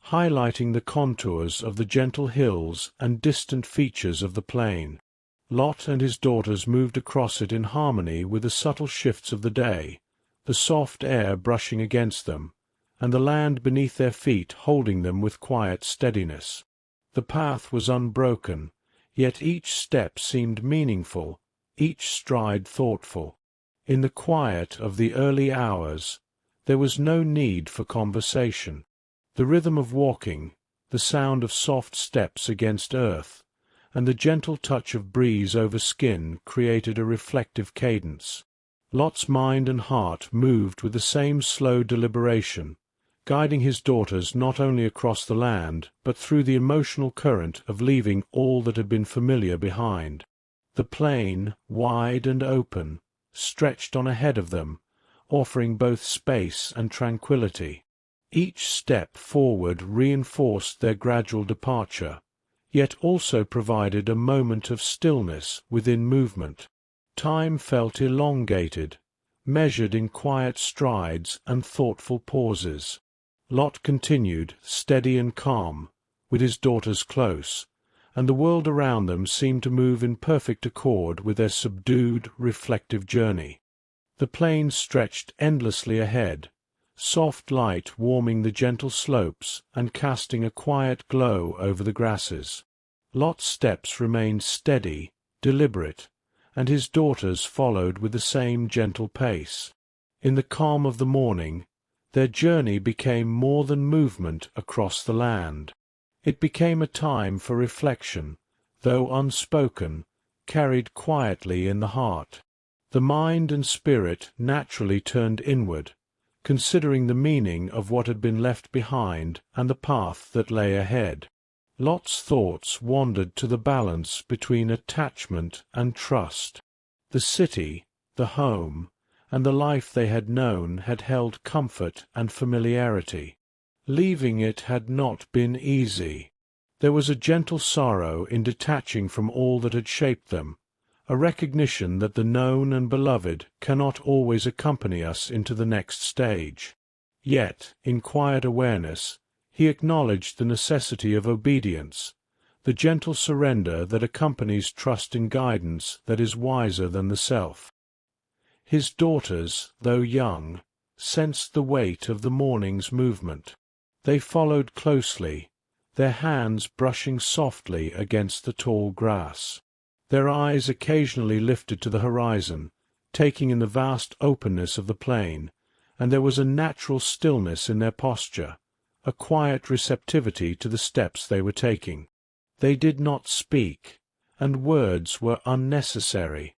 highlighting the contours of the gentle hills and distant features of the plain. Lot and his daughters moved across it in harmony with the subtle shifts of the day, the soft air brushing against them, and the land beneath their feet holding them with quiet steadiness. The path was unbroken, yet each step seemed meaningful, each stride thoughtful. In the quiet of the early hours, there was no need for conversation. The rhythm of walking, the sound of soft steps against earth, and the gentle touch of breeze over skin created a reflective cadence. Lot's mind and heart moved with the same slow deliberation, guiding his daughters not only across the land, but through the emotional current of leaving all that had been familiar behind. The plain, wide and open, stretched on ahead of them, offering both space and tranquility. Each step forward reinforced their gradual departure, yet also provided a moment of stillness within movement. Time felt elongated, measured in quiet strides and thoughtful pauses. Lot continued, steady and calm, with his daughters close, and the world around them seemed to move in perfect accord with their subdued, reflective journey. The plain stretched endlessly ahead, soft light warming the gentle slopes and casting a quiet glow over the grasses. Lot's steps remained steady, deliberate, and his daughters followed with the same gentle pace. In the calm of the morning, their journey became more than movement across the land. It became a time for reflection, though unspoken, carried quietly in the heart. The mind and spirit naturally turned inward, considering the meaning of what had been left behind and the path that lay ahead. Lot's thoughts wandered to the balance between attachment and trust. The city, the home, and the life they had known had held comfort and familiarity. Leaving it had not been easy. There was a gentle sorrow in detaching from all that had shaped them, a recognition that the known and beloved cannot always accompany us into the next stage. Yet, in quiet awareness, he acknowledged the necessity of obedience, the gentle surrender that accompanies trust in guidance that is wiser than the self. His daughters, though young, sensed the weight of the morning's movement. They followed closely, their hands brushing softly against the tall grass. Their eyes occasionally lifted to the horizon, taking in the vast openness of the plain, and there was a natural stillness in their posture, a quiet receptivity to the steps they were taking. They did not speak, and words were unnecessary.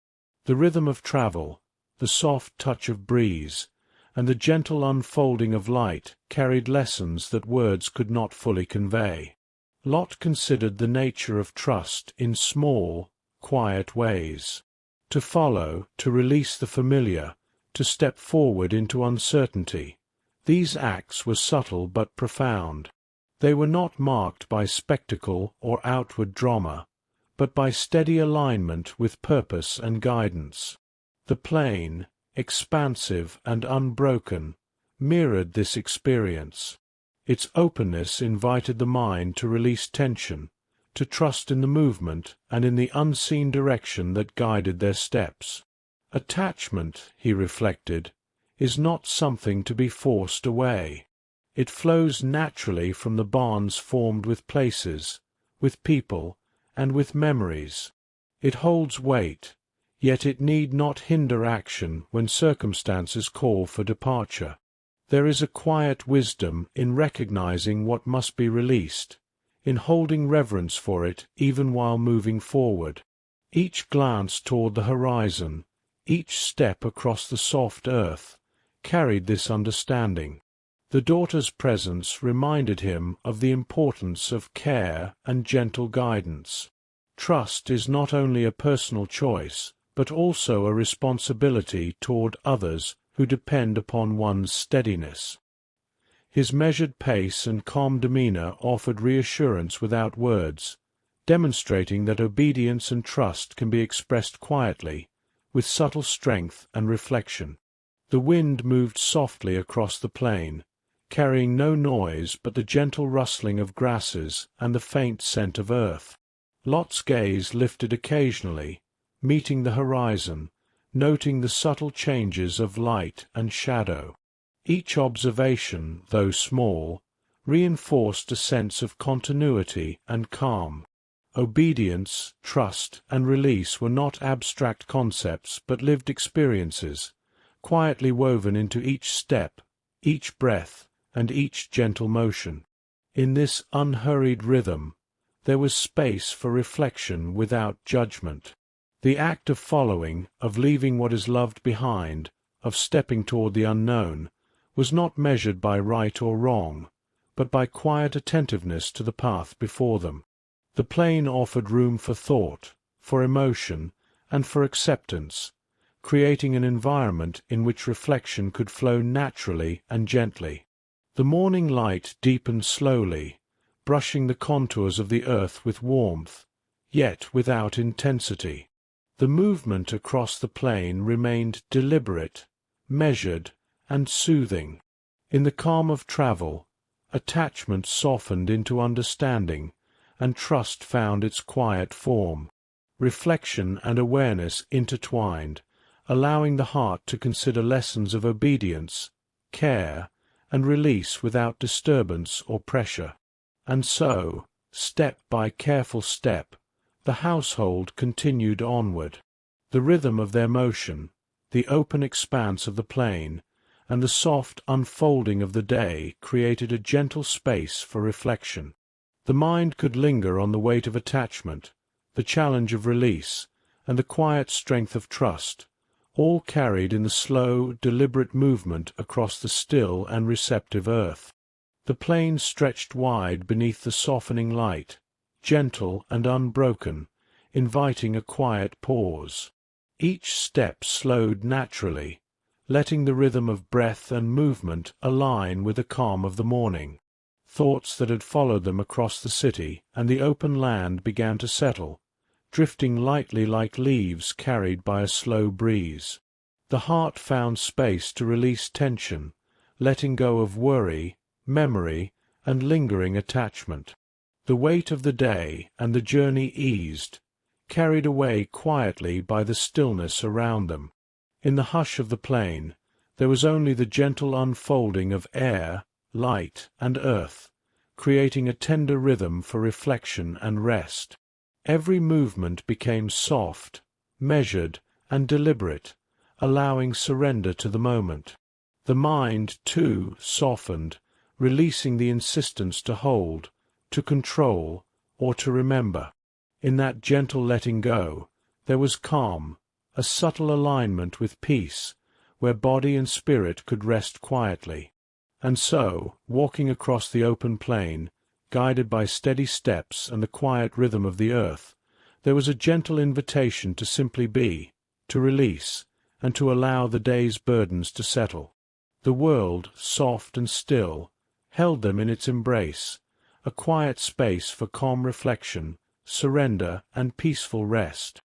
The rhythm of travel, the soft touch of breeze, and the gentle unfolding of light carried lessons that words could not fully convey. Lot considered the nature of trust in small, quiet ways. To follow, to release the familiar, to step forward into uncertainty, these acts were subtle but profound. They were not marked by spectacle or outward drama, but by steady alignment with purpose and guidance. The plain, expansive and unbroken, mirrored this experience. Its openness invited the mind to release tension, to trust in the movement and in the unseen direction that guided their steps. Attachment, he reflected, is not something to be forced away. It flows naturally from the bonds formed with places, with people, and with memories. It holds weight, yet it need not hinder action when circumstances call for departure. There is a quiet wisdom in recognizing what must be released, in holding reverence for it even while moving forward. Each glance toward the horizon, each step across the soft earth, carried this understanding. The daughter's presence reminded him of the importance of care and gentle guidance. Trust is not only a personal choice, but also a responsibility toward others who depend upon one's steadiness. His measured pace and calm demeanor offered reassurance without words, demonstrating that obedience and trust can be expressed quietly, with subtle strength and reflection. The wind moved softly across the plain, carrying no noise but the gentle rustling of grasses and the faint scent of earth. Lot's gaze lifted occasionally, meeting the horizon, noting the subtle changes of light and shadow. Each observation, though small, reinforced a sense of continuity and calm. Obedience, trust, and release were not abstract concepts but lived experiences, quietly woven into each step, each breath, and each gentle motion. In this unhurried rhythm, there was space for reflection without judgment. The act of following, of leaving what is loved behind, of stepping toward the unknown, was not measured by right or wrong, but by quiet attentiveness to the path before them. The plain offered room for thought, for emotion, and for acceptance, creating an environment in which reflection could flow naturally and gently. The morning light deepened slowly, brushing the contours of the earth with warmth, yet without intensity. The movement across the plain remained deliberate, measured, and soothing. In the calm of travel, attachment softened into understanding, and trust found its quiet form. Reflection and awareness intertwined, allowing the heart to consider lessons of obedience, care, and release without disturbance or pressure. And so, step by careful step, the household continued onward. The rhythm of their motion, the open expanse of the plain, and the soft unfolding of the day created a gentle space for reflection. The mind could linger on the weight of attachment, the challenge of release, and the quiet strength of trust, all carried in the slow, deliberate movement across the still and receptive earth. The plain stretched wide beneath the softening light, gentle and unbroken, inviting a quiet pause. Each step slowed naturally, letting the rhythm of breath and movement align with the calm of the morning. Thoughts that had followed them across the city and the open land began to settle, drifting lightly like leaves carried by a slow breeze. The heart found space to release tension, letting go of worry, memory, and lingering attachment. The weight of the day and the journey eased, carried away quietly by the stillness around them. In the hush of the plain, there was only the gentle unfolding of air, light, and earth, creating a tender rhythm for reflection and rest. Every movement became soft, measured, and deliberate, allowing surrender to the moment. The mind, too, softened, releasing the insistence to hold, to control, or to remember. In that gentle letting go, there was calm, a subtle alignment with peace, where body and spirit could rest quietly. And so, walking across the open plain, guided by steady steps and the quiet rhythm of the earth, there was a gentle invitation to simply be, to release, and to allow the day's burdens to settle. The world, soft and still, held them in its embrace, a quiet space for calm reflection, surrender, and peaceful rest.